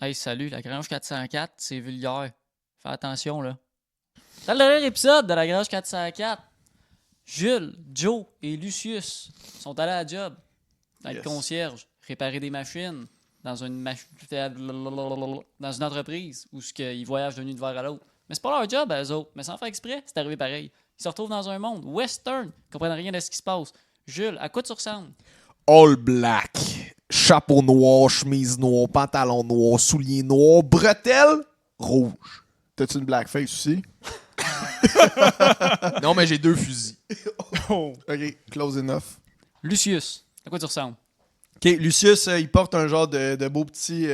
Hey, salut, la Grange 404, c'est vulgaire. Fais attention, là. Dans le dernier épisode de la Grange 404, Jules, Joe et Lucius sont allés à la job, dans le concierge, réparer des machines dans une entreprise où ils voyagent d'un univers à l'autre. Mais c'est pas leur job, eux autres. Mais sans faire exprès, c'est arrivé pareil. Ils se retrouvent dans un monde western, ils comprennent rien de ce qui se passe. Jules, à quoi tu ressembles? All black. Chapeau noir, chemise noire, pantalon noir, souliers noirs, bretelles rouges. T'as-tu une blackface aussi? Non, mais j'ai 2 fusils. Ok, close enough. Lucius, à quoi tu ressembles? Ok, Lucius, il porte un genre de beau petit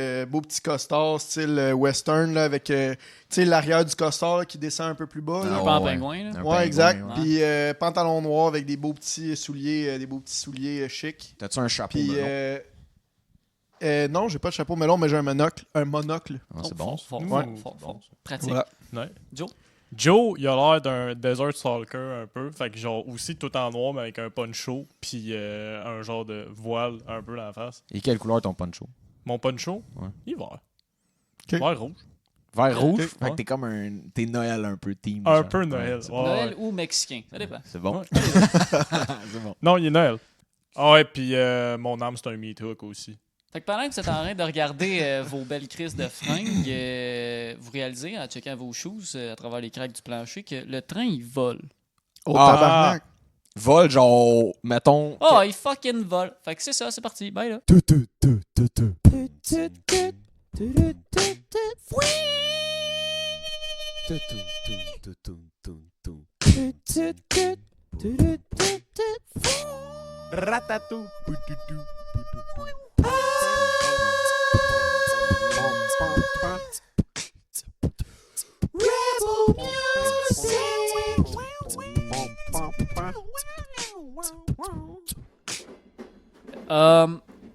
costard style western là, avec l'arrière du costard là, qui descend un peu plus bas. Là. Un peu en pingouin, là. Ouais, exact. ouais. Puis pantalon noir avec des beaux petits souliers, chics. T'as-tu un chapeau Puis melon? non, j'ai pas de chapeau melon, mais j'ai un monocle. Un monocle. Ah, c'est bon. Ça. Fort. Pratique. Voilà. Ouais. Joe? Joe, il a l'air d'un desert stalker un peu. Fait que genre aussi tout en noir, mais avec un poncho. Puis un genre de voile un peu dans la face. Et quelle couleur ton poncho? Mon poncho, Ouais. il est vert. Ok. Vert rouge. Vert rouge? Ok. Fait que t'es comme un... T'es Noël un peu, team. Un genre. peu Noël. Ouais, c'est Ouais, Noël ouais. ou mexicain, ça dépend. C'est bon. Ouais. C'est bon. Non, il est Noël. Ah ouais, puis mon âme, c'est un meat hook aussi. Fait que pendant que vous êtes en train de regarder vos belles crises de fringues, vous réalisez en checkant vos shoes à travers les craques du plancher que le train il vole. Oh, Ah. tabarnak. Vol, genre, mettons... Oh, il fucking vole. Fait que c'est ça, c'est parti. Bye là. Ratatou.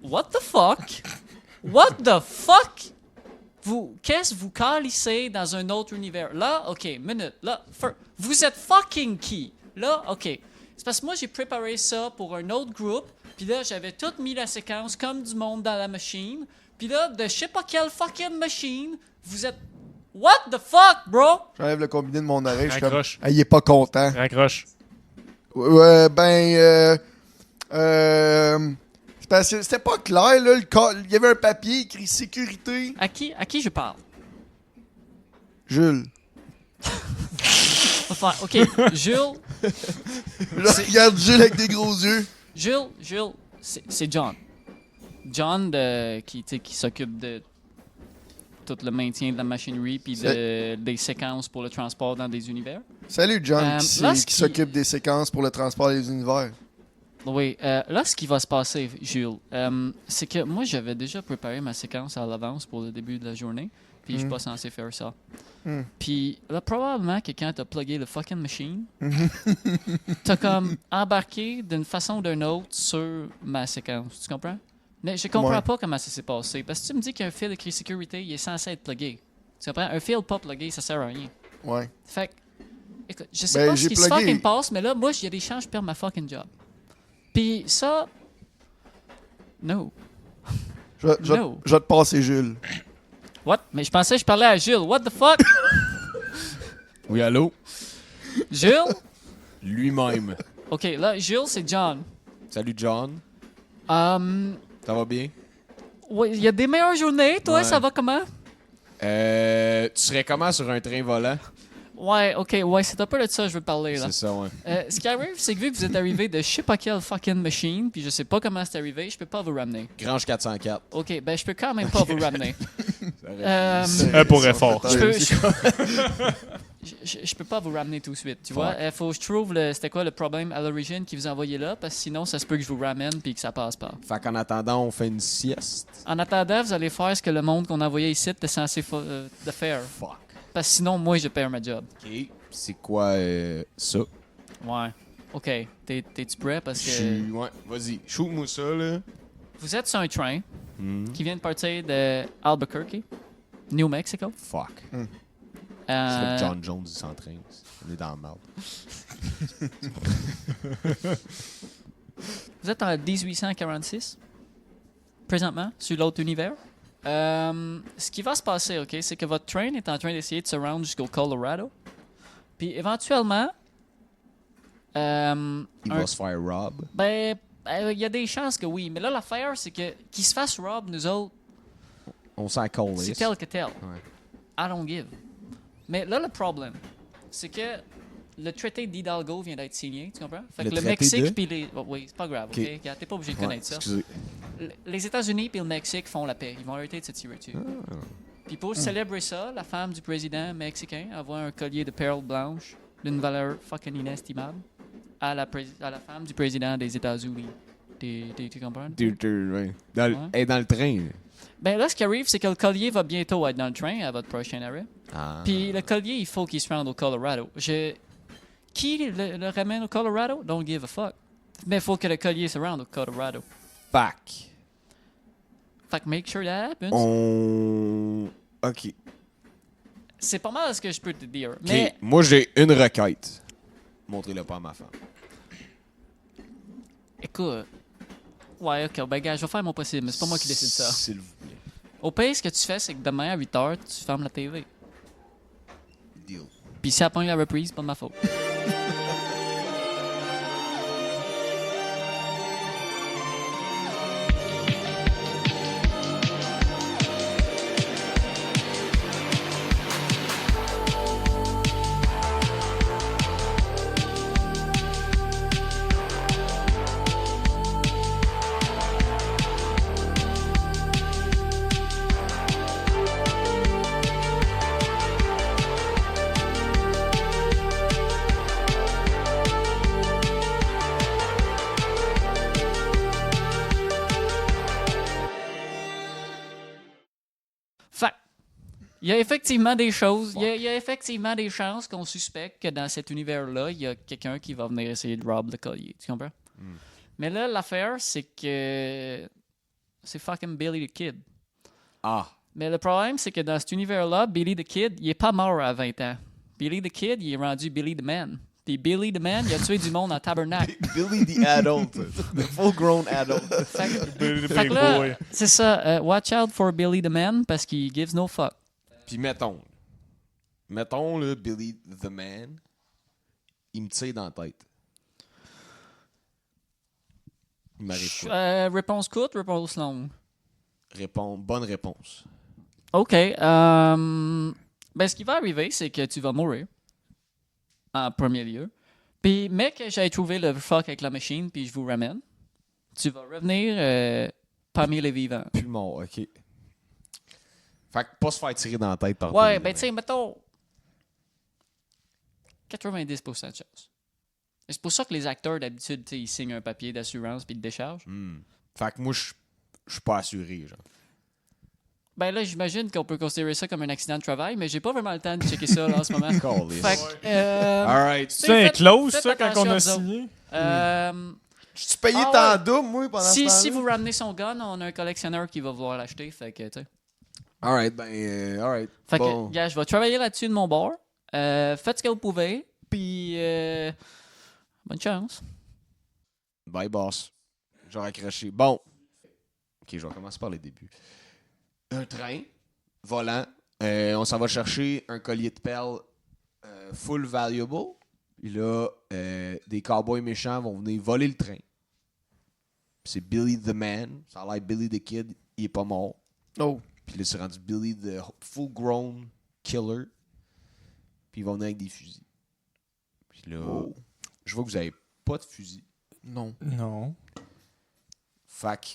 What the fuck? What the fuck? Qu'est-ce que vous calissez dans un autre univers? Là, ok, minute. Là, vous êtes fucking qui? Là, ok. C'est parce que moi, j'ai préparé ça pour un autre groupe. Puis là, j'avais tout mis la séquence comme du monde dans la machine. Puis là, de je sais pas quelle fucking machine, vous êtes... What the fuck, bro? J'enlève le combiné de mon oreille. Je suis comme, Raccroche. ah, il est pas content. Raccroche. Ouais, c'est parce que c'était pas clair, là. Il y avait un papier écrit sécurité. À qui je parle? Jules. Enfin, ok, Jules, Je regarde Jules avec des gros yeux. Jules, c'est John. John qui s'occupe de tout le maintien de la machinerie puis des séquences pour le transport dans des univers. Salut, John, là, qui s'occupe des séquences pour le transport des univers. Oui, là, ce qui va se passer, Jules, c'est que moi, j'avais déjà préparé ma séquence à l'avance pour le début de la journée, puis je suis pas censé faire ça. Puis là, probablement que quand t'as plugué le fucking machine, t'as comme embarqué d'une façon ou d'une autre sur ma séquence. Tu comprends? Mais je comprends Ouais. pas comment ça s'est passé. Parce que tu me dis qu'un fil écrit sécurité, il est censé être plugué. Tu comprends? Un fil pas plugué, ça sert à rien. Ouais. Fait que, écoute, je sais Ben, pas j'ai ce qui se plugué. fucking passe, mais là, moi, il y a des chances que je perds ma fucking job. Puis ça... No. Je vais te passer Jules. What? Mais je pensais que je parlais à Jules. What the fuck? Oui, allô? Jules? Lui-même. OK, là, Jules, c'est John. Salut, John. Ça va bien? Ouais, il y a des meilleures journées. Toi, Ouais. ça va comment? Tu serais comment sur un train volant? Ouais, OK, ouais, c'est un peu de ça que je veux parler, là. C'est ça, ouais. Ce qui arrive, c'est que vu que vous êtes arrivé de je sais pas quelle fucking machine, puis je sais pas comment c'est arrivé, je peux pas vous ramener. Grange 404. OK, ben je peux quand même pas vous ramener. Un pour effort. Je peux, je peux pas vous ramener tout de suite, tu vois. Faut que je trouve c'était quoi le problème à l'origine qui vous a envoyé là, parce que sinon, ça se peut que je vous ramène puis que ça passe pas. Fait qu'en attendant, on fait une sieste. En attendant, vous allez faire ce que le monde qu'on a envoyé ici était censé de faire. Fuck. Parce que sinon, moi, je perds ma job. OK. C'est quoi ça? Ouais. OK. T'es-tu prêt? Parce que Ouais, vas-y. Shoot-moi ça, là. vous êtes sur un train Hmm. qui vient de partir de Albuquerque, New Mexico. Fuck. Euh, C'est là que John Jones il s'entraîne. On est dans le marde. Vous êtes en 1846, présentement, sur l'autre univers. Ce qui va se passer, OK, c'est que votre train est en train d'essayer de se rendre jusqu'au Colorado. Puis éventuellement, Il va se faire rob. ben, il y a des chances que oui. Mais là, l'affaire, c'est que qu'il se fasse rob, nous autres, On s'en colle. c'est tel que tel. Ouais. I don't give. Mais là, le problème, c'est que le traité d'Hidalgo vient d'être signé, tu comprends? Fait Le que le traité Mexique de? puis les... oh, oui, c'est pas grave, OK? Ok. Regarde, t'es pas obligé de Ouais, connaître ça. excusez. Les États-Unis puis le Mexique font la paix. Ils vont arrêter de se tirer dessus. Puis pour célébrer ça, la femme du président mexicain envoie un collier de perles blanches d'une valeur fucking inestimable à la femme du président des États-Unis. Tu comprends? Ouais. Dans, Ouais. Elle est dans le train. Ben là, ce qui arrive, c'est que le collier va bientôt être dans le train à votre prochain arrêt. Ah. Puis le collier, il faut qu'il se rende au Colorado. Qui le ramène au Colorado? Don't give a fuck. Mais il faut que le collier se rende au Colorado. Fac. Fait que make sure that happens. OK. C'est pas mal ce que je peux te dire. OK. Mais Moi, j'ai une requête. Montrez-le pas à ma femme. écoute. Ouais, ok, ben gars, je vais faire mon possible, mais c'est pas moi qui décide ça. S'il vous plaît. Au pire, ce que tu fais, c'est que demain à 8h, tu fermes la TV. Deal. Puis si elle pogne la reprise, pas de ma faute. Fait, il y a effectivement des choses, il y a effectivement des chances qu'on suspecte que dans cet univers-là, il y a quelqu'un qui va venir essayer de rob le collier. Tu comprends? Mais là, l'affaire, c'est que c'est fucking Billy the Kid. Ah. Mais le problème, c'est que dans cet univers-là, Billy the Kid, il est pas mort à 20 ans. Billy the Kid, il est rendu Billy the Man. Puis Billy the Man, il a tué du monde en tabernacle. Billy the adult. The full-grown adult. Fait que- Billy the fait Big que là, Boy. c'est ça. Watch out for Billy the Man parce qu'il gives no fuck. Puis mettons, là, Billy the Man, il me tire dans la tête. Il m'arrive pas. Réponse courte, réponse longue. Bonne réponse. OK. Ben, ce qui va arriver, c'est que tu vas mourir. En premier lieu. Puis, mais que j'ai trouvé le fuck avec la machine, puis je vous ramène. Tu vas revenir parmi les vivants. Plus mort, OK. Fait que pas se faire tirer dans la tête par Ouais, Billy ben, the tu sais, mettons 90% de chance. Et c'est pour ça que les acteurs, d'habitude, tu sais, ils signent un papier d'assurance puis de décharge. Man. Fait que moi, je suis pas assuré, genre. Ben là, j'imagine qu'on peut considérer ça comme un accident de travail, mais j'ai pas vraiment le temps de checker ça là, en ce moment. Calisse. Fait que, Alright. sais, C'est un faites- close, faites ça, quand on attention a aux autres. signé? Je suis payé Ah tant ouais. double, moi, pendant ce temps-là. Si vous ramenez son gun, on a un collectionneur qui va vouloir l'acheter. Fait que, tu sais. Alright, ben, alright. Fait Bon. que, gars, je vais travailler là-dessus de mon bord. Faites ce que vous pouvez. Puis, bonne chance. Bye, boss. J'ai raccroché. Bon. OK, je vais commencer par le début. Un train, volant. On s'en va chercher un collier de perles full valuable. Puis là, des cowboys méchants vont venir voler le train. Puis c'est Billy the Man. Ça a l'air Billy the Kid. Il est pas mort. Oh. Puis là, c'est rendu Billy the full-grown killer. Puis ils vont venir avec des fusils. Puis là, je vois que vous avez pas de fusil. Non. Non. Fait que,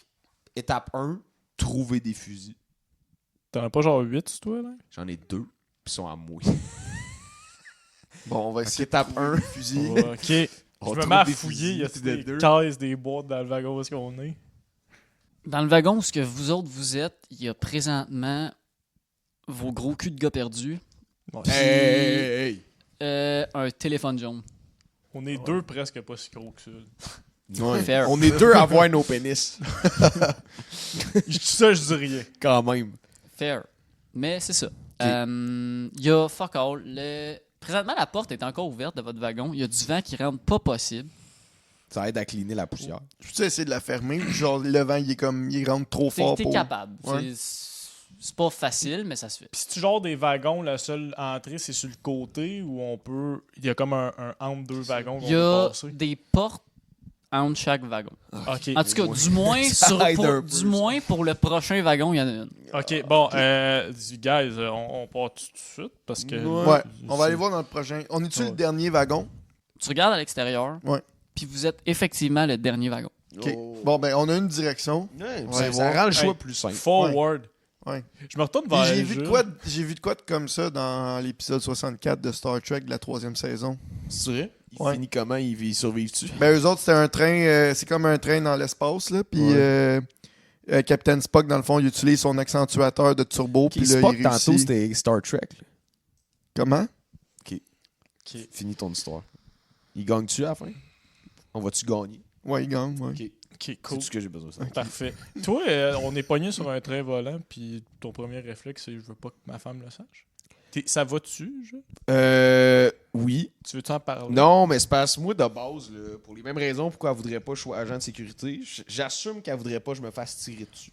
étape 1, trouver des fusils. T'en as pas genre 8 sur toi, là? J'en ai 2, puis ils sont à mouille. Bon, on va Fait essayer qu'étape de trouver 1, des fusils. Ok. Je On me trouve mets à des fouiller, il y a fusils, puis des de deux. caisses, des boîtes dans le wagon où est-ce qu'on est. Dans le wagon où ce que vous autres vous êtes, il y a présentement vos gros culs de gars perdus. Hey! Un téléphone jaune. On est deux presque pas si gros que ça. Ouais. Fair. On est 2 à voir nos pénis. Ça, je dis rien. Quand même. Fair. Mais c'est ça. Il y a fuck all. Présentement, la porte est encore ouverte de votre wagon. Il y a du vent qui rentre pas possible. Ça aide à cleaner la poussière. Je peux essayer de la fermer? Genre, le vent, il rentre trop fort T'es pour... capable. Ouais. C'est pas facile, mais ça se fait. Pis c'est genre des wagons, la seule entrée c'est sur le côté où on peut. Il y a comme un entre deux wagons qu'on Il y a peut passer. des portes entre chaque wagon. Ok. En tout cas, Ouais. du moins, Ça aide un peu, du moins pour le prochain wagon, il y en a une. Ok, bon, guys, on part tout de suite parce que. Ouais, on va aller voir dans le prochain. On est-tu Ouais. le dernier wagon? Tu regardes à l'extérieur, Ouais. puis vous êtes effectivement le dernier wagon. OK. Oh. Bon, ben, on a une direction. Ouais, On va ça, aller ça voir. rend le choix Hey, plus simple. Forward. Ouais. Je me retourne Puis vers j'ai les vu, jeux. j'ai vu de quoi comme ça dans l'épisode 64 de Star Trek de la 3e saison. C'est vrai? Il Ouais. finit comment? Il survive-tu? Ben, eux autres, c'était un train, c'est comme un train dans l'espace, là. Puis Captain Spock, dans le fond, il utilise son accentuateur de turbo. Puis là, Spock, il tantôt, réussit. c'était Star Trek. Là. Comment? Ok. Finis ton histoire. Il gagne-tu à la fin? On va-tu gagner? Ouais, il gagne, ouais. Ok. Ok, C'est cool. tout ce que j'ai besoin de savoir. Parfait. Toi, on est pogné sur un train volant, puis ton premier réflexe, c'est je veux pas que ma femme le sache. Ça va-tu, Oui. Tu veux-tu en parler? Non, mais c'est parce que moi, de base, là, pour les mêmes raisons pourquoi elle voudrait pas que je sois agent de sécurité, j'assume qu'elle voudrait pas que je me fasse tirer dessus.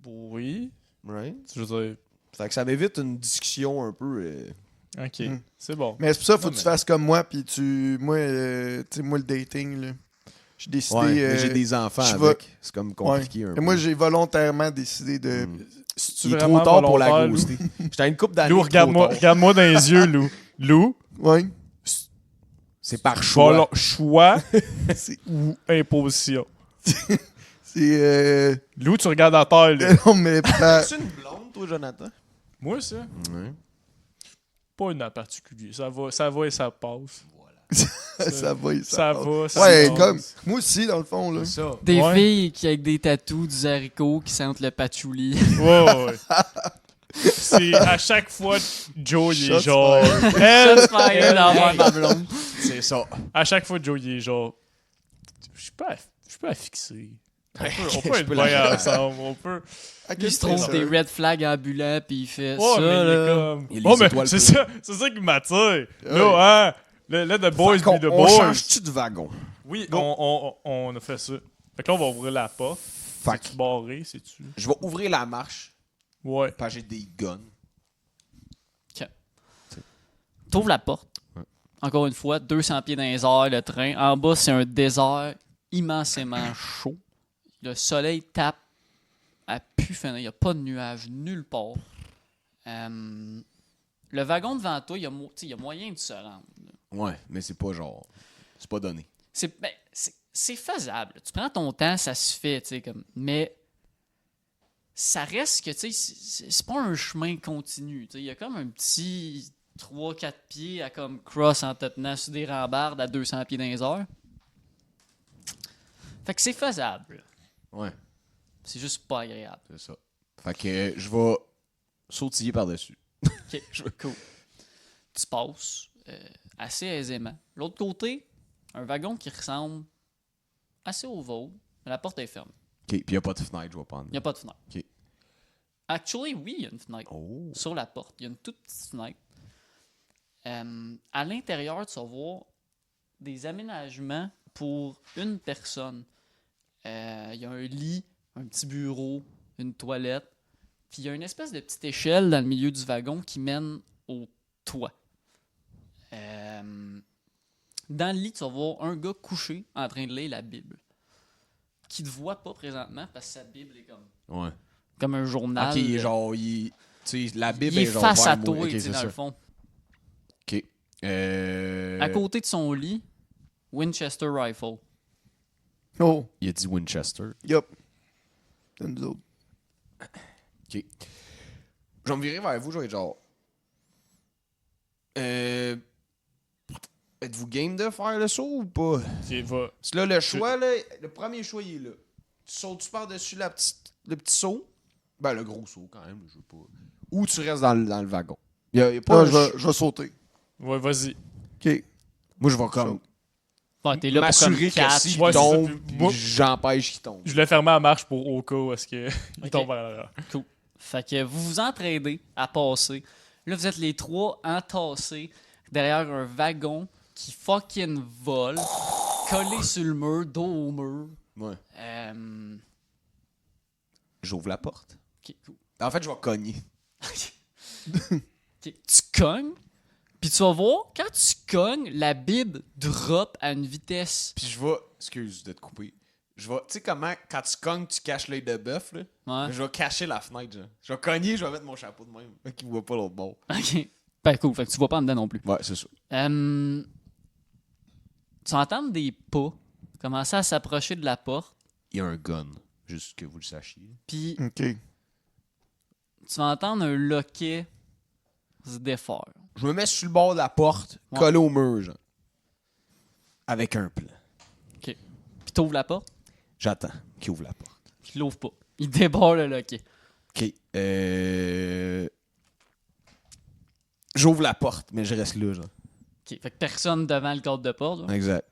Oui. Right? Je veux dire. Fait que ça m'évite une discussion un peu... Ok, Hmm. c'est bon. Mais c'est pour ça qu'il faut Non, que tu mais- fasses comme moi. Puis tu. Moi, tu sais, moi, le dating, là. J'ai décidé. Ouais, mais j'ai des enfants je avec. vais- C'est comme compliqué un Et peu. moi, j'ai volontairement décidé de. Mm. Si Il est trop tard pour la volontaire, ghoster. J'étais à une couple d'années. Lou, regarde-moi regarde-moi dans les yeux, Lou. Lou, Ouais. C'est par choix. choix C'est. ou imposition? C'est. Lou, tu regardes à terre, là. Non, mais. C'est une blonde, toi, Jonathan? Moi, ça, Ouais. pas une en particulier. Ça va et ça passe. ça va, Ça va, ça Ouais, passe. comme. Moi aussi, dans le fond, là. Ça. Des Ouais. filles qui avec des tatous, du haricot, qui sentent le patchouli. Ouais. C'est à chaque fois, Joe, il est Shots genre. fired. Elle, Shots fired elle, dans elle. ma blonde. C'est ça. À chaque fois, Joe, il est genre. Je peux la fixer. On peut Je être peux la bien faire. ensemble. On peut. À Lui, quel il se trouve point des ça- red flags ambulants, puis il fait Oh, ça, mais il est là. comme. Il y a les Oh, mais étoiles c'est ça qui m'attire. Là, hein. Let the boys Fait qu'on- be the on boys. change-tu de wagon? Oui, on a fait ça. Fait que là, on va ouvrir la porte. Fait C'est-tu barré, c'est-tu? je vais ouvrir la marche, Ouais. parce que j'ai des guns. T'ouvres la porte. Ouais. Encore une fois, 200 pieds dans les airs, le train. En bas, c'est un désert immensément chaud. Le soleil tape à pu finir. Il n'y a pas de nuages nulle part. Le wagon devant toi, il y a moyen de se rendre. Ouais, mais c'est pas genre... C'est pas donné. C'est faisable. Tu prends ton temps, ça se fait, tu sais, comme. Mais ça reste que, tu sais, c'est pas un chemin continu. Tu sais, il y a comme un petit 3-4 pieds à comme cross en te tenant sur des rambardes à 200 pieds dans les heures. Fait que c'est faisable. Ouais, C'est juste pas agréable. c'est ça. Fait que je vais sautiller par-dessus. Ok, cool. Tu passes assez aisément. L'autre côté, un wagon qui ressemble assez au vôtre, mais la porte est ferme. OK, puis il n'y a pas de fenêtre, je vais prendre. Il n'y a pas de fenêtre. Ok. Actually, oui, il y a une fenêtre. Oh. Sur la porte. Il y a une toute petite fenêtre. À l'intérieur, tu vas voir des aménagements pour une personne. Il y a un lit, un petit bureau, une toilette. Puis il y a une espèce de petite échelle dans le milieu du wagon qui mène au toit. Dans le lit, tu vas voir un gars couché en train de lire la Bible. Qui ne te voit pas présentement parce que sa Bible est Ouais. comme un journal. OK, genre, tu sais, la Bible il est genre face vers à moi. toi, OK, tu sais, c'est dans ça. le fond. OK. À côté de son lit, Winchester Rifle. Oh, Il a dit Winchester. yup. C'est nous autres. OK. Je vais me virer vers vous, je vais être genre... Êtes-vous game de faire le saut ou pas? Ok, va. Parce que là, le choix, là, le premier choix, il est là. Tu sautes-tu par-dessus le petit saut? Ben, le gros saut, quand même, je veux pas. Ou tu restes dans le wagon. Il y a pas Là, un je vais sauter. Ouais, vas-y. OK. Moi, je vais comme Bon, t'es là pour comme m'assurer que catch. s'il Ouais, c'est tombe, ça. puis Moi- j'empêche qu'il tombe. Je l'ai fermé à marche pour au cas où est-ce qu'il Ok. tombe vers l'arrière. Cool. Fait que vous vous entraidez à passer. Là, vous êtes les trois entassés derrière un wagon qui fucking vole, collé sur le mur, dos au mur. Ouais. Euh, J'ouvre la porte. ok, cool. En fait, je vais cogner. Ok, tu cognes, puis tu vas voir, quand tu cognes, la bib drop à une vitesse. Puis je vais. Excuse de te couper. Je vais. Tu sais comment, quand tu cognes, tu caches l'œil de bœuf, là? Ouais. Mais je vais cacher la fenêtre, genre. Je vais cogner, je vais mettre mon chapeau de même. Fait qu'il voit pas l'autre bord. Ok. Ben cool, fait que tu vois pas en dedans non plus. Ouais, c'est ça. Tu entends des pas commencer à s'approcher de la porte, Il y a un gun. Juste que vous le sachiez. puis OK. tu vas entendre un loquet se défaire. Je me mets sur le bord de la porte, Ouais. collé au mur, genre. Avec un plan. Puis t'ouvres la porte, J'attends qu'il ouvre la porte. puis il l'ouvre pas. Il débarre le loquet. OK. J'ouvre la porte, mais je reste là, genre. Ok, fait que personne devant le cadre de porte. Là. Exact.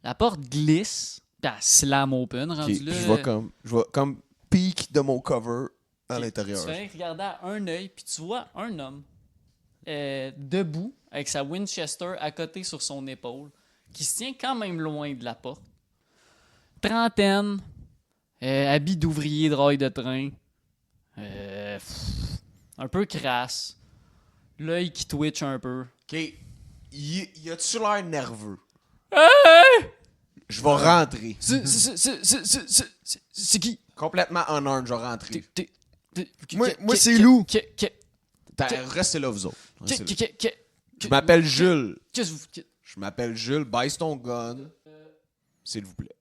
La porte glisse, puis elle slam open, OK. rendu là. Je vois comme peek de mon cover à Ok, l'intérieur. Tu fais regarder à un œil, puis tu vois un homme debout, avec sa Winchester à côté sur son épaule, qui se tient quand même loin de la porte. Trentaine, habit d'ouvrier de rail de train, un peu crasse, l'œil qui twitch un peu. OK. Y a-tu l'air nerveux? Je vais rentrer. C'est qui? Complètement unarmed, je vais rentrer. Moi, c'est Lou. Restez là, vous autres. Restez là. Je Je m'appelle Jules. Qu'est-ce que vous. Je m'appelle Jules. Baisse ton gun. S'il vous plaît.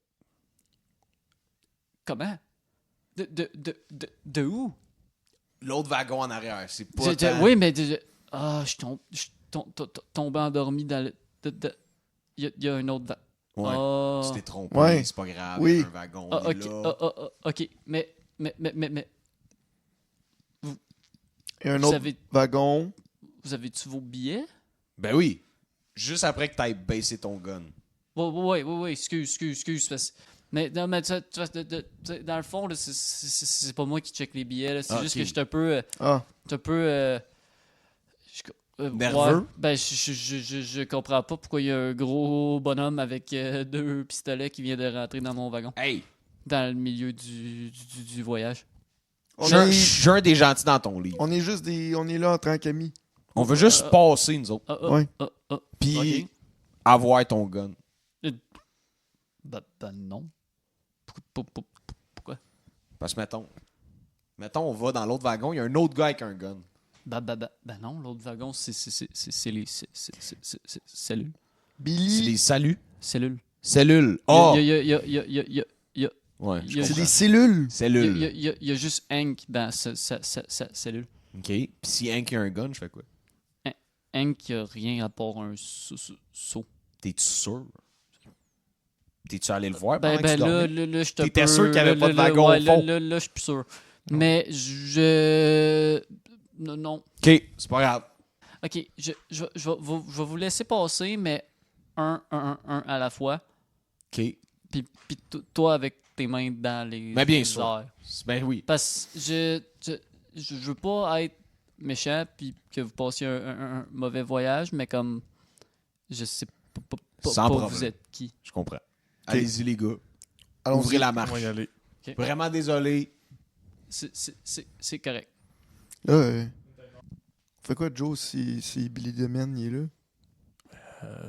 Comment? De où? L'autre wagon en arrière. C'est pas. Oui, mais. Je suis tombé endormi dans le. Il y a un autre. Ouais. Ah. Tu t'es trompé. Ouais. C'est pas grave. Oui. Il y a un wagon. Ah, on est ok. là. Ok. Mais. Et un Vous autre avez- wagon. Vous avez-tu vos billets? Ben oui. Juste après que t'aies baissé ton gun. Oui. Excuse. Mais, non, mais dans le fond, là, c'est pas moi qui check les billets. là. C'est Ah, juste ok. que j'étais un peu. Ah, Nerveux? Ouais. Ben, je comprends pas pourquoi il y a un gros bonhomme avec 2 pistolets qui vient de rentrer dans mon wagon. Hey. Dans le milieu du voyage. on Je est, suis un des gentils dans ton livre. on est juste on est là en tant qu'amis. On veut juste passer, nous autres. Ouais. Puis Ok. avoir ton gun. Ben non. Pourquoi? Parce que mettons, on va dans l'autre wagon, il y a un autre gars avec un gun. Ben non, l'autre wagon, c'est les cellules. C'est Billy, les saluts. Cellules. Cellules. Oh! Il y Ouais, il y a- c'est des cellules. cellules. a juste Hank dans sa cellule. OK. Puis si Hank a un gun, je fais quoi? Hank a rien à part un saut. T'es-tu sûr? T'es-tu allé le voir Ben pendant que tu dormais? là, je te T'étais peux- sûr qu'il y avait là, pas de là, wagon ouais, au fond? Là, je suis plus sûr. Mais je... Non. OK, c'est pas grave. OK, je vais vous laisser passer, mais un à la fois. OK. Puis toi avec tes mains dans les Mais bien sûr. airs. Ben oui. Parce que je veux pas être méchant puis que vous passiez un mauvais voyage, mais comme je sais Sans pas problème. vous êtes qui. Je comprends. Allez-y, les gars. Allons-y. Ouvrez la On marche. va y aller. Vraiment désolé. C'est correct. Là, fait quoi, Joe, si Billy Demen il est là?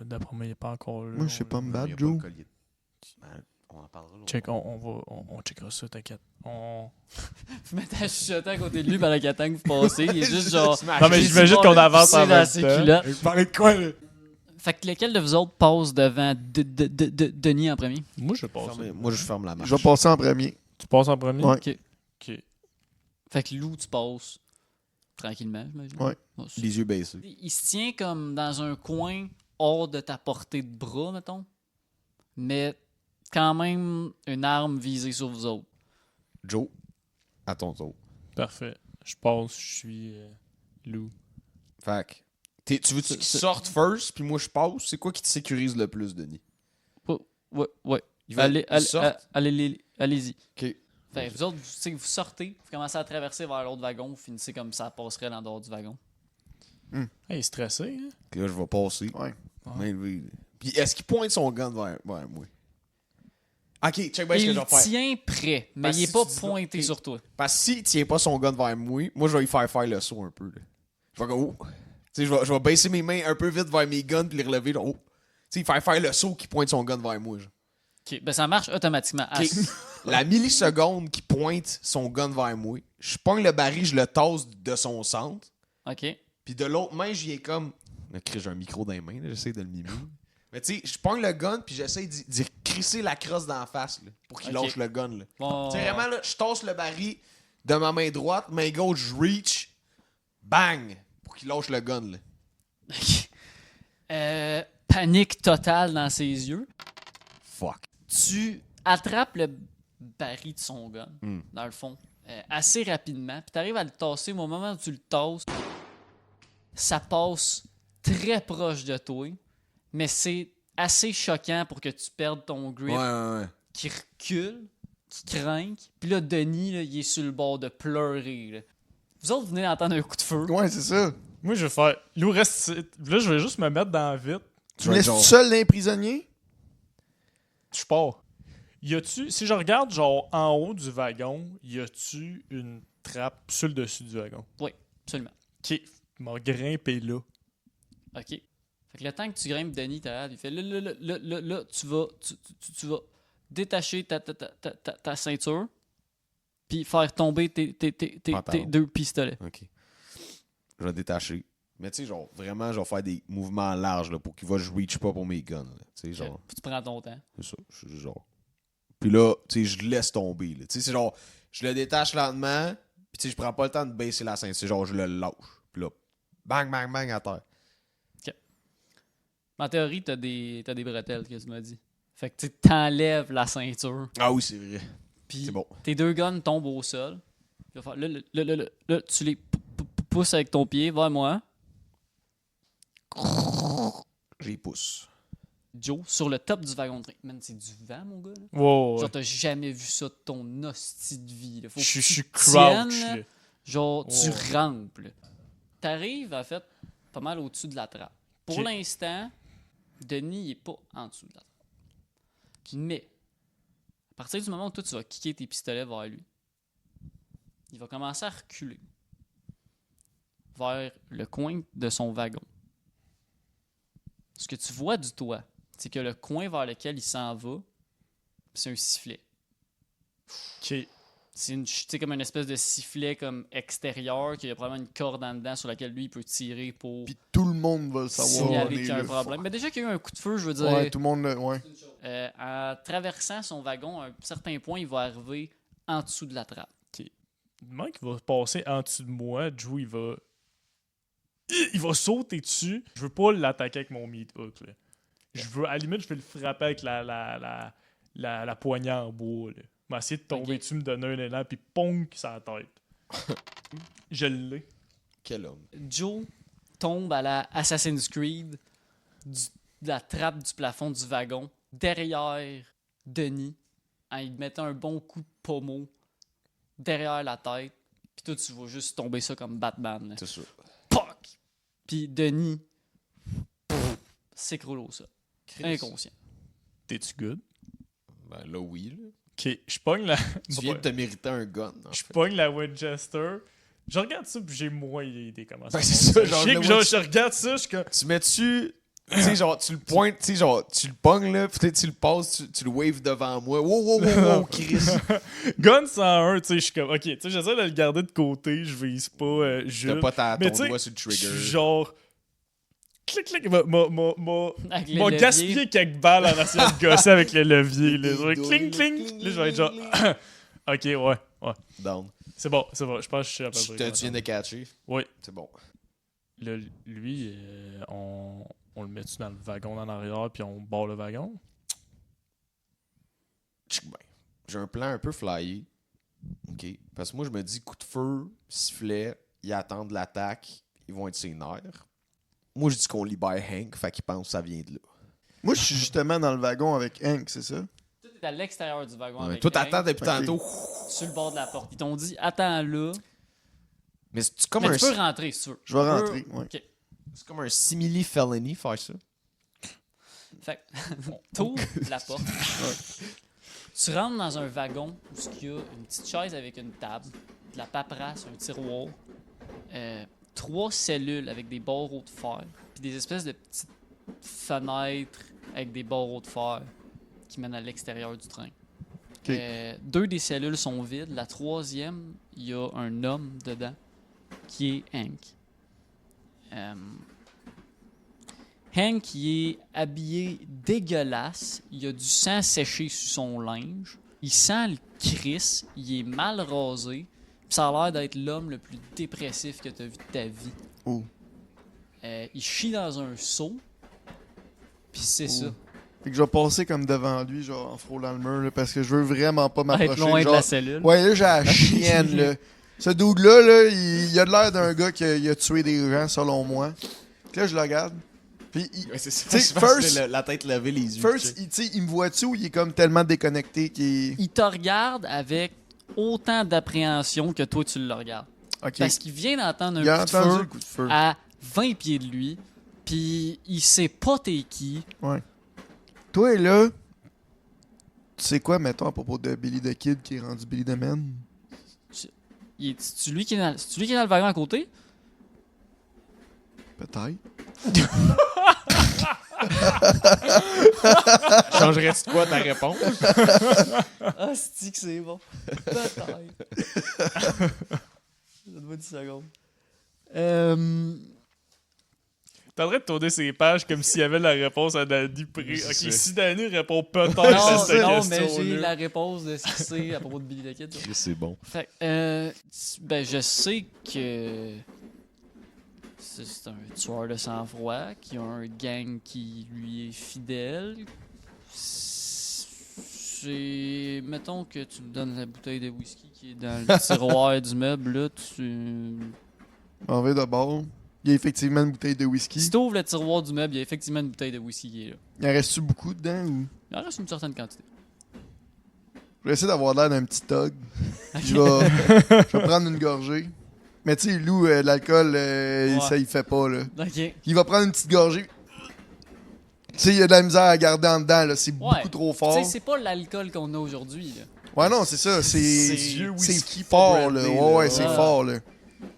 D'après moi, il n'est pas encore là. Moi, je sais pas me Il y battre, a pas Joe. de collier. Ben, on en parlera. l'autre Check, fois. on checkera ça, t'inquiète. On... Vous mettez à chuchoter à côté de lui pendant qu'il attend que vous passez. Il est juste genre. Non, mais J'ai j'imagine du qu'on bord de avance pisser en dans même ses temps. culottes. Vous parlez de quoi, là? Fait que lequel de vous autres passe devant Denis en premier? Moi, je passe. Moi, je ferme la marche. Je vais passer en premier. Tu passes en premier? Ouais. Ok. Ok. Fait que Lou, tu passes tranquillement, j'imagine. Ouais. Bon, c'est- Les yeux baissés. Il se tient comme dans un coin hors de ta portée de bras, mettons. Mais quand même une arme visée sur vous autres. Joe, à ton tour. Parfait. Je passe, je suis Lou. Fait que, tu veux-tu qu'il sorte first, puis moi je passe? C'est quoi qui te sécurise le plus, Denis? Ouais. Il veut Allez, qu'il sorte? allez-y. OK. Fait que vous autres, vous sortez, vous commencez à traverser vers l'autre wagon, vous finissez comme ça passerait en dehors du wagon. Hey, il est stressé, hein? Puis là, je vais passer. Ouais. Mais lui- Puis est-ce qu'il pointe son gun vers moi? Ok, check bien ce que je Il vais faire. tient prêt, mais Parce il est que pas si tu dis pointé non, sur toi. Parce que s'il tient pas son gun vers moi, moi, je vais lui faire le saut un peu. Là. Je vais go. Tu sais, je vais baisser mes mains un peu vite vers mes guns puis les relever. Genre, oh. Tu sais, faire le saut qui pointe son gun vers moi. Genre. Ok, ben ça marche automatiquement. Ok. La milliseconde qui pointe son gun vers moi, je pogne le baril, je le tasse de son centre. Ok. Puis de l'autre main, j'y ai comme. J'ai un micro dans les mains, là, j'essaie de le mimer. Mais tu sais, je pogne le gun, puis j'essaie d'y crisser la crosse d'en face, là, pour qu'il Ok. lâche le gun. Là. Bon. Tu sais, vraiment, là, je tasse le baril de ma main droite, main gauche, je reach, bang, pour qu'il lâche le gun. Là. Panique totale dans ses yeux. Fuck. Tu attrapes le baril de son gun, Hmm. dans le fond, assez rapidement, puis tu arrives à le tasser. Mais au moment où tu le tasses, ça passe très proche de toi, mais c'est assez choquant pour que tu perdes ton grip, Ouais. qui recule, qui crinque. Puis là, Denis, là, il est sur le bord de pleurer. Là. Vous autres, vous venez d'entendre un coup de feu. Ouais, c'est ça. Moi, je vais faire. Lou, reste ici. Là, je vais juste me mettre dans la vitre. Tu me laisses tout seul d'un prisonnier? Je pars. Y a-tu. Si je regarde, genre, en haut du wagon, y a-tu une trappe sur le dessus du wagon? Oui, absolument. Ok, m'a grimpé là. OK. Fait que le temps que tu grimpes, Denis, il fait là, tu vas détacher ta ceinture, puis faire tomber tes Pantalon. 2 pistolets. Ok. Je vais détacher. Mais tu sais, genre, vraiment, je vais faire des mouvements larges là, pour qu'il va, je reach pas pour mes guns. Tu sais, genre, Puis tu prends ton temps. c'est ça. Je suis genre. Puis là, tu sais, je le laisse tomber. Tu sais, c'est genre, je le détache lentement, puis tu sais, je prends pas le temps de baisser la ceinture. C'est genre, je le lâche. Puis là, bang, bang, bang à terre. En théorie, t'as des bretelles que tu m'as dit. Fait que tu t'enlèves la ceinture, Ah oui, c'est vrai. puis C'est bon. tes 2 guns tombent au sol. Tu vas faire là, tu les pousses avec ton pied vers moi. J'y pousse. Joe, sur le top du wagon de train. Man, c'est du vent, mon gars. Là. Wow, Genre, t'as jamais vu ça de ton hostie de vie. Là. Faut que Je tu suis tiennes, crouch, là. là. Genre, tu Oh. rampes. Là. T'arrives, en fait, pas mal au-dessus de la trappe. Pour Ok. l'instant, Denis il est pas en dessous de la trappe. Mais, à partir du moment où toi, tu vas kicker tes pistolets vers lui, il va commencer à reculer vers le coin de son wagon. Ce que tu vois du toit, c'est que le coin vers lequel il s'en va, c'est un sifflet. Ok. C'est comme une espèce de sifflet comme extérieur, qu'il y a probablement une corde en dedans sur laquelle lui il peut tirer pour Puis tout le monde va le savoir. signaler on est qu'il y a un là. problème. Mais déjà qu'il y a eu un coup de feu, je veux dire, Ouais, tout le monde, ouais. en traversant son wagon, à un certain point, il va arriver en dessous de la trappe. Le mec va passer en dessous de moi. Drew, il va sauter dessus. Je veux pas l'attaquer avec mon meat hook. Là. Je veux, à la limite, je vais le frapper avec la poignée en bois. Là. Je vais essayer de tomber Ok. dessus, me donner un élan, puis pong, sa tête. Je l'ai. Quel homme. Joe tombe à la Assassin's Creed de la trappe du plafond du wagon derrière Denis en lui mettant un bon coup de pommeau derrière la tête. Puis toi, tu vas juste tomber ça comme Batman. là. C'est ça. Poc! Puis Denis s'écroule au sol. Inconscient. T'es-tu good? Ben là, oui. Là. Ok, je pogne la. Tu viens de te mériter un gun. En Je fait. pogne la Winchester. Je regarde ça, puis j'ai moins idée comment ça Ben, c'est ça, genre, Je sais le que genre, Winch- je regarde ça, je suis comme. Tu mets dessus. Tu sais, genre, tu le pointes, tu sais, genre, tu le pognes, là, puis tu le passes, tu le waves devant moi. Wow, Chris. Gun 101, tu sais, je suis comme. Ok, tu sais, j'essaie de le garder de côté, je vise pas T'as Jules. pas ta, Mais ton tu sais, doigt sur le Je trigger. suis genre. Clic, clic, Avec les m'a leviers. gaspillé quelques balles en essayant de gosser avec le levier. Là. Des Cling, douilles, cling. Là, je vais être genre. Ok, ouais. Down. C'est bon. Je pense que je suis à peu près. Tu viens de catcher. Oui. C'est bon. Là, lui, on le met dans le wagon en arrière, puis on barre le wagon. Check bien. J'ai un plan un peu flyé. OK. Parce que moi, je me dis, coup de feu, sifflet, ils attendent l'attaque, ils vont être ses nerfs. Moi, je dis qu'on libère Hank, fait qu'il pense que ça vient de là. Moi, je suis justement dans le wagon avec Hank, c'est ça? Tout est à l'extérieur du wagon. Ouais, avec toi, Hank, t'attends depuis Ok. tantôt. sur le bord de la porte. Ils t'ont dit, attends là. Mais c'est comme, Mais un, tu peux rentrer si tu veux. Je vais Tu peux- rentrer, ouais. Ok. c'est comme un simili felony faire ça. Fait que, t'ouvres la porte. Tu rentres dans un wagon où il y a une petite chaise avec une table, de la paperasse, un tiroir, 3 cellules avec des barreaux de fer, puis des espèces de petites fenêtres avec des barreaux de fer qui mènent à l'extérieur du train. Ok. 2 des cellules sont vides. La 3e, il y a un homme dedans qui est Hank. Hank, il est habillé dégueulasse. Il a du sang séché sur son linge. Il sent le crisse. Il est mal rasé. Puis ça a l'air d'être l'homme le plus dépressif que tu as vu de ta vie. Oh. Il chie dans un seau. Puis c'est ça. Fait que je vais passer comme devant lui, genre en frôlant le mur, là, parce que je veux vraiment pas Être m'approcher. loin de genre... la cellule. Ouais, là, j'ai la chienne, là. Ce dude-là, là, il a l'air d'un gars qui a tué des gens, selon moi. Puis là, je le regarde. Puis, Ouais, c'est ça. Tu sais, Je pense que first- c'est la tête levée, les yeux. first, tu sais, il me voit-tu ou il est comme tellement déconnecté qu'il... Il te regarde avec autant d'appréhension que toi, tu le regardes. Ok. Parce qu'il vient d'entendre Il a un coup de entendu feu le coup de feu. à 20 pieds de lui. Puis il sait pas t'es qui. Ouais. Toi, là, tu sais quoi, mettons, à propos de Billy the Kid qui est rendu Billy the Man? C'est-tu lui qui est dans le wagon à côté? Peut-être. Changerais-tu de quoi ta réponse? Ah, c'est que c'est bon. Peut-être. Donne-moi 10 secondes. T'es en train de tourner ses pages comme s'il y avait la réponse à Danny près. C'est Ok, ça. si Danny répond peut-être à cette Non, mais question-là. j'ai la réponse de ce qu'il sait à propos de Billy the Kid. ça. C'est bon. Fait ben, je sais que c'est un tueur de sang-froid qui a un gang qui lui est fidèle. C'est... Mettons que tu me donnes la bouteille de whisky qui est dans le tiroir du meuble, là, tu... En vrai, d'abord, il y a effectivement une bouteille de whisky. Si tu ouvres le tiroir du meuble, il y a effectivement une bouteille de whisky qui est là. Il en reste-tu beaucoup dedans ou... Il en reste une certaine quantité. Je vais essayer d'avoir l'air d'un petit thug. Puis je vais prendre une gorgée. Mais tu sais, Lou, l'alcool, ça, il fait pas, là. Ok. Il va prendre une petite gorgée. Tu sais, il y a de la misère à garder en dedans, là. C'est beaucoup trop Tu fort. sais, c'est pas l'alcool qu'on a aujourd'hui, là. Ouais, non, c'est ça. C'est vieux whisky fort, pas là. brandé, Ouais, ouais, là. c'est Ouais. fort, là.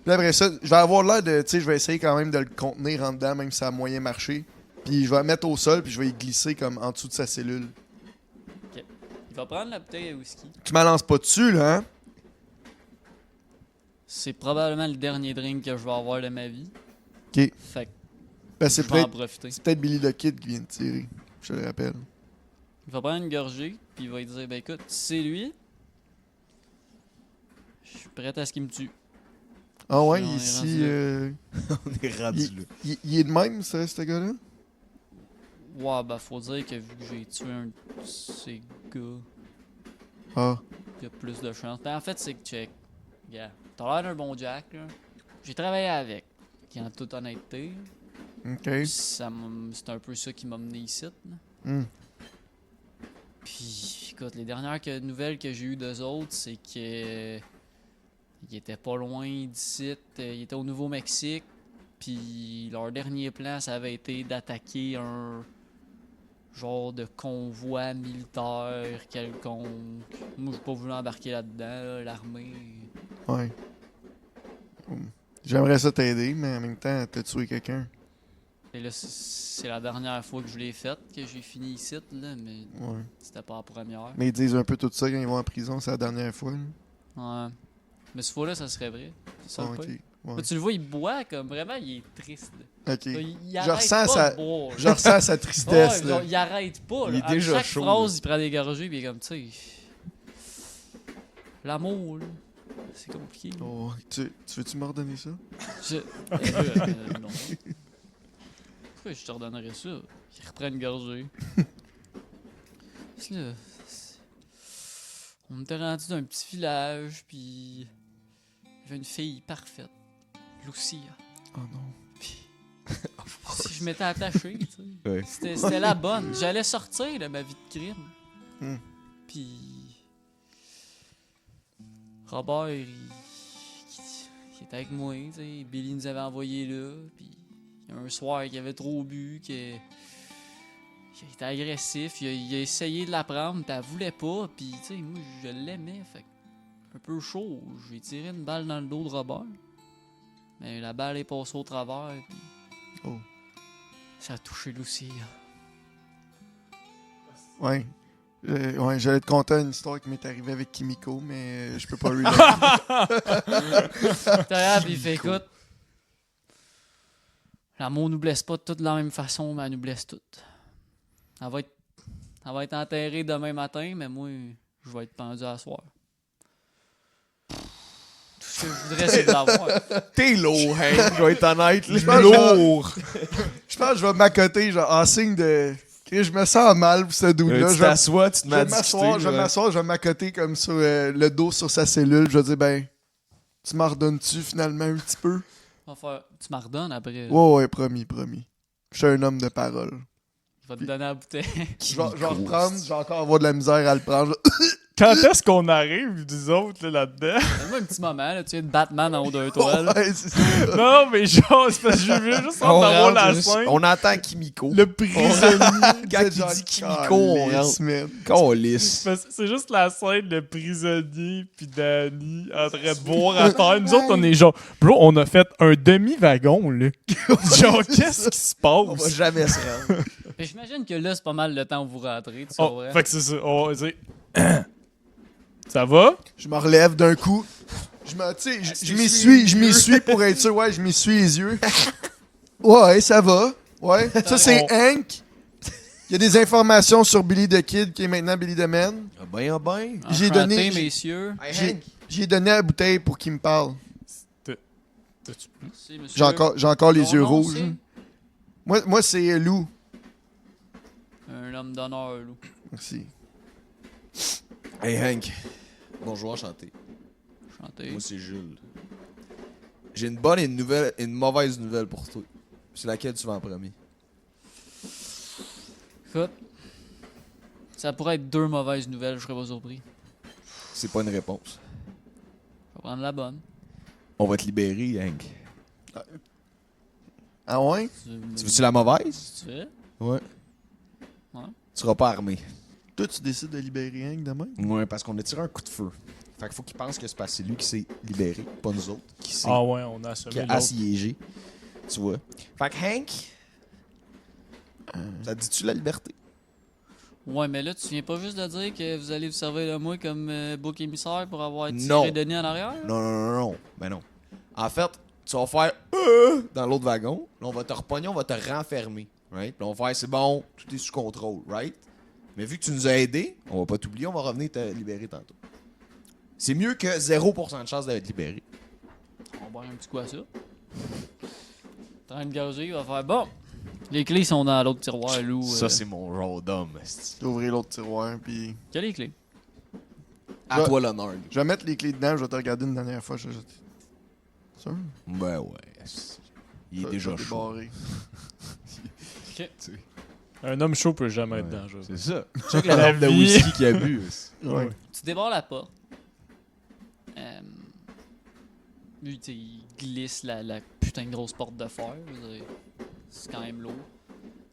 Puis après ça, je vais avoir l'air de. Tu sais, je vais essayer quand même de le contenir en dedans, même si ça a moyen marché. Puis je vais la mettre au sol, puis je vais y glisser comme en dessous de sa cellule. Il va prendre la bouteille de whisky. Tu m'en lances pas dessus, là, hein? C'est probablement le dernier drink que je vais avoir de ma vie. Ok. Fait que Ben, je c'est vais en peut-être profiter. c'est peut-être Billy the Kid qui vient de tirer. Je te le rappelle. Il va prendre une gorgée, puis il va lui dire, ben écoute, c'est lui. Je suis prêt à ce qu'il me tue. Ah ouais, On est ici. rendu On est rendu là. Il est de même, ça, ce gars-là? Ouais, ben faut dire que vu que j'ai tué un de ces gars, Ah. il y a plus de chance. Ben en fait, c'est que check. Gars, t'as l'air d'un bon Jack, là. J'ai travaillé avec. Qui en toute honnêteté, Ok. c'est un peu ça qui m'a mené ici. Là. Hmm. Puis, écoute, les dernières nouvelles que j'ai eues d'eux autres, c'est que ils étaient pas loin d'ici. Ils étaient au Nouveau-Mexique. Puis, leur dernier plan, ça avait été d'attaquer un genre de convoi militaire quelconque. Moi, j'ai pas voulu embarquer là-dedans, là, l'armée. Ouais. J'aimerais ça t'aider, mais en même temps, t'as tué quelqu'un. Et là, c'est la dernière fois que je l'ai faite, que j'ai fini ici, là, mais Ouais. c'était pas la première. Mais ils disent un peu tout ça quand ils vont en prison, c'est la dernière fois. Là. Ouais. Mais cette fois-là, ça serait vrai. C'est ça Ah, le ok. pire. Ouais. Là, tu le vois, il boit comme vraiment, il est triste. là. Ok. Il Je arrête ressens pas sa- de boire. Je ressens sa tristesse. Ouais, là. genre, il arrête pas. Il Là. est À déjà chaque chaud, phrase, il prend des gorgées, puis il est comme, tu sais. L'amour, là. C'est compliqué. là. Oh, tu veux-tu m'ordonner ça? Non. Pourquoi je te redonnerais ça? Il reprend une gorgée. Parce que là, on était rendu dans un petit village, puis il y avait une fille parfaite. Lucia. Oh non. Si je m'étais attaché, tu sais. Ouais. C'était la bonne. J'allais sortir de ma vie de crime. Hmm. Puis Robert, il était avec moi, tu sais. Billy nous avait envoyé là. Puis un soir, il avait trop bu, que il était agressif, il a essayé de la prendre, puis elle voulait pas, puis tu sais, moi, je l'aimais, fait que un peu chaud, je lui ai tiré une balle dans le dos de Robert. Mais la balle est passée au travers, puis Oh. ça a touché Lucie. Ouais. Ouais, j'allais te conter une histoire qui m'est arrivée avec Kimiko, mais je peux pas relate. T'as puis il fait écoute. L'amour nous blesse pas toutes de la même façon, mais elle nous blesse toutes. Elle va être enterrée demain matin, mais moi, je vais être pendu à soir. Tout ce que je voudrais, c'est de l'avoir. T'es lourd, hein? Je vais être honnête. là. Je pense que Lourd! je pense que je vais m'accoter, genre, en signe de. Je me sens mal pour ce dude-là. Tu Je vais t'assois, tu te je mets vais à discuter. m'asseoir, je vais ouais. m'asseoir, je vais m'accoter comme sur le dos sur sa cellule. Je vais dire, ben, tu m'en redonnes-tu finalement un petit peu? Tu m'en redonnes après. Ouais, promis, promis. Je suis un homme de parole. Je vais te donner la bouteille. Je vais reprendre, je vais encore avoir de la misère à le prendre. Quand est-ce qu'on arrive, nous autres, là-dedans? Donne-moi un petit moment, là, tu viens de Batman en haut d'un toit. là. Ouais, c'est ça. Non, mais genre, c'est parce que je veux juste avoir rentre, la juste- scène. on entend Kimiko. Le prisonnier. Quand il dit Kimiko, on rentre. Qu'on lisse. C'est juste la scène, le prisonnier puis Danny en train de boire à terre. Nous autres, on est genre, bro, on a fait un demi-wagon, là. Genre, qu'est-ce qui se On va passe? jamais se rendre. Mais j'imagine que là, c'est pas mal le temps où vous rentrez, tu Oh, comprends? fait que c'est ça. On va dire, ça va? Je me relève d'un coup. Je me, tu sais, je m'essuie pour être sûr. Ouais, je m'essuie les yeux. Ouais, ça va. Ouais. Ça, c'est Hank. Il y a des informations sur Billy the Kid, qui est maintenant Billy the Man. Ah ben, ah ben. j'ai Enchanté, donné- messieurs. J'ai donné la bouteille pour qu'il me parle. T'as-tu- Merci, monsieur. J'ai encore les Ton yeux nom, rouges. c'est? Moi c'est Lou. Un homme d'honneur, Lou. Merci. Hey Hank. Bonjour, enchanté. Chanté. Moi, c'est Jules. J'ai une bonne et une mauvaise nouvelle pour toi. C'est laquelle tu vas en premier? Écoute, ça pourrait être 2 mauvaises nouvelles, je serais pas surpris. C'est pas une réponse. Je vais prendre la bonne. On va te libérer, Hank. Ah ouais? Tu veux-tu la mauvaise? Tu veux? Ouais. Ouais. Tu seras pas armé. Toi, tu décides de libérer Hank demain? Ouais, parce qu'on a tiré un coup de feu. Fait qu'il faut qu'il pense que c'est parce que c'est lui qui s'est libéré, pas nous autres, Ah ouais, on a assommé qui a l'autre. assiégé. Tu vois. Fait que Hank, ça te dit-tu la liberté? Ouais, mais là, tu viens pas juste de dire que vous allez vous servir de moi comme bouc émissaire pour avoir tiré Non. Denis en arrière? Non. Ben non. En fait, tu vas faire dans l'autre wagon. Là, on va te repogner, on va te renfermer. Right? Puis là, on va faire c'est bon, tout est sous contrôle. Right? Mais vu que tu nous as aidés, on va pas t'oublier, on va revenir te libérer tantôt. C'est mieux que 0% de chance d'être libéré. On va boire un petit coup à ça. Train de gazer, il va faire bon. Les clés sont dans l'autre tiroir, Lou. Ça, c'est mon rôle d'homme. esti. Tu vas ouvrir l'autre tiroir, puis... Quelles les clés? À toi l'honneur. Je vais mettre les clés dedans, je vais te regarder une dernière fois. Sûr? Ben ouais. esti. Il est déjà chaud. débarré. Un homme chaud peut jamais être Ouais, dangereux. C'est ça. Check le La nombre de vie. whisky qu'il a bu. esti. Ouais. Tu débarres la porte. Lui, tu sais, il glisse la putain de grosse porte de fer. je veux dire, C'est quand même lourd.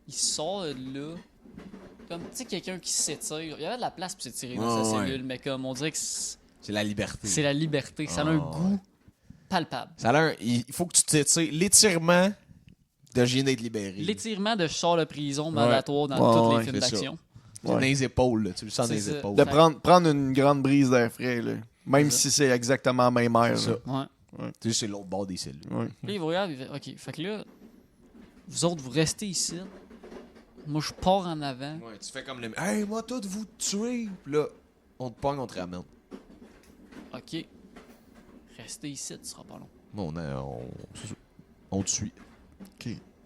Il sort de là. Comme, tu sais, quelqu'un qui s'étire. Il y avait de la place pour s'étirer dans sa Ouais. cellule, mais comme on dirait que c'est C'est la liberté. la liberté. Ça a un Ah, goût palpable. Ça a il faut que tu t'étires. L'étirement de je viens d'être libéré. L'étirement de je sors de prison mandatoire dans Ouais, tous ouais, les films c'est ça. d'action. C'est dans les épaules, là. Tu le sens dans C'est les ça. épaules. De prendre une grande brise d'air frais, là. Même C'est si c'est exactement la même air. C'est là. ça. Ouais. Tu sais, c'est l'autre bord des cellules. Ouais. Puis là, il vous regarde, il fait OK. Fait que là, vous autres, vous restez ici. Moi, je pars en avant. Ouais, tu fais comme les. Hey, moi, tout vous tuer. Puis là, on te pogne, on te ramène. OK. Restez ici, ce sera pas long. Bon, c'est ça. On te suit.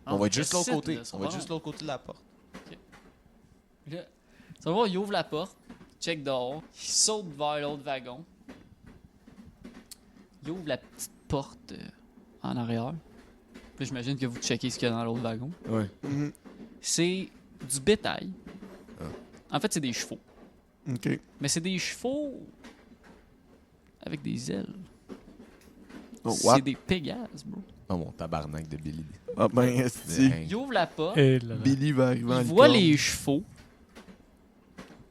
Ah, On va être juste de l'autre reste côté. ici, là, ce On sera va être pas juste de l'autre côté de la porte. long. Là, tu vas voir, il ouvre la porte, check dehors, il saute vers l'autre wagon. Il ouvre la petite porte en arrière. Puis là, j'imagine que vous checkez ce qu'il y a dans l'autre wagon. Ouais. Mhm. C'est du bétail. Ah. En fait, c'est des chevaux. OK. Mais c'est des chevaux avec des ailes. Oh, what? C'est des Pégases, bro. Oh mon tabarnak de Billy. Ah ben, De esti. Hank. Il ouvre la porte, Et là, là. Billy va arriver en il voit licorne. les chevaux,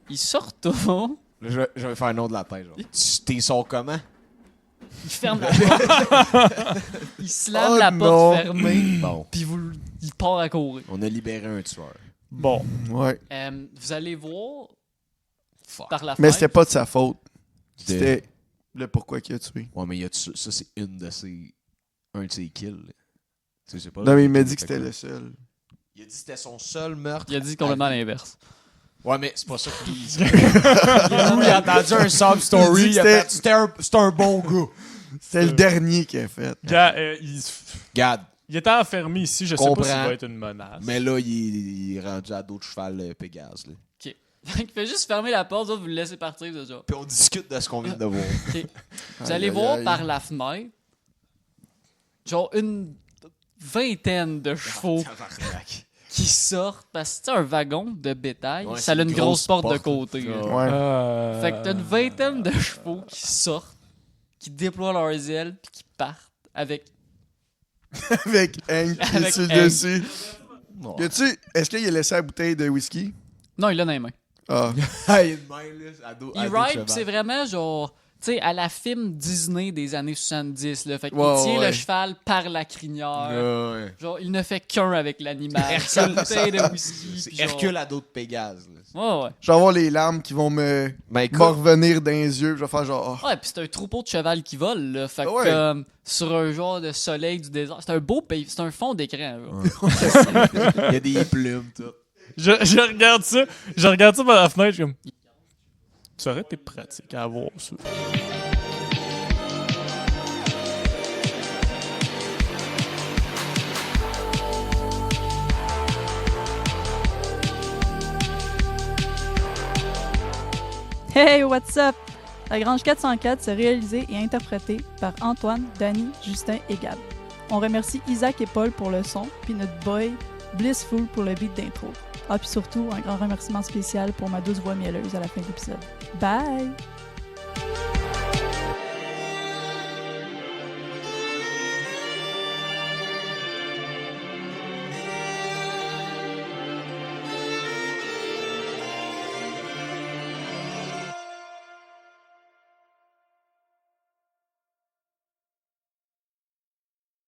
il se retourne, Là, je vais faire un nom de la tête, genre. T'es son comment? il ferme la porte, il slame Oh la non. porte fermée, Bon, puis il part à courir. on a libéré un tueur. Bon. Ouais. Vous allez voir Fuck. par la Mais fenêtre. c'était pas de sa faute. De- C'était le pourquoi qu'il a tué. Ouais, mais ça, c'est un de ses kills. là. C'est pas Non, mais il m'a Fait dit que c'était quoi? le seul. Il a dit que c'était son seul meurtre. Il a dit complètement l'inverse. Ouais, mais c'est pas ça qu'il dit. Il a entendu un sob story. Il dit que Il a fait, c'était un bon gars. C'était le dernier qu'il a fait. Gars, Regarde, il était enfermé ici, je sais Comprends. pas s'il va être une menace. mais là, il est rendu à d'autres cheval Pégase. Là. Il fait juste fermer la porte, vous autres, vous le laissez partir déjà. Puis on discute de ce qu'on vient de voir. Vous allez voir par la fenêtre, genre une vingtaine de chevaux Tabarnak. qui sortent parce que c'est un wagon de bétail, Ouais, ça a c'est une une grosse grosse porte de porte. côté. là. Ouais. Fait que t'as une vingtaine de chevaux qui sortent, qui déploient leurs ailes puis qui partent avec. Avec Hank qui est Avec sur le Hank. dessus. Est-ce qu'il a laissé la bouteille de whisky? Non, il l'a dans les mains. Ah. Ah, il est de même, là. Ado Il de ride, cheval. pis c'est vraiment genre, tu sais, à la film Disney des années 70. Là. Fait qu'il Ouais, tient ouais. le cheval par la crinière. Ouais. Genre, il ne fait qu'un avec l'animal. C'est une bouteille de whisky. C'est puis genre- Hercule à d'autres Pégase. Là. Ouais. Je vais avoir les larmes qui vont me revenir dans les yeux. Je vais faire genre. Ouais, pis c'est un troupeau de cheval qui vole, là. Fait que, Ouais. sur un genre de soleil du désert. C'est un beau pays. C'est un fond d'écran, là. Il y a des plumes, tout. Je regarde ça. Je regarde ça par la fenêtre, je suis comme. Ça aurait été pratique à avoir ça. Hey, what's up? La Grange 404 s'est réalisée et interprétée par Antoine, Danny, Justin et Gab. On remercie Isaac et Paul pour le son, puis notre boy Blissful pour le beat d'intro. Ah, puis surtout, un grand remerciement spécial pour ma douce voix mielleuse à la fin de l'épisode. Bye!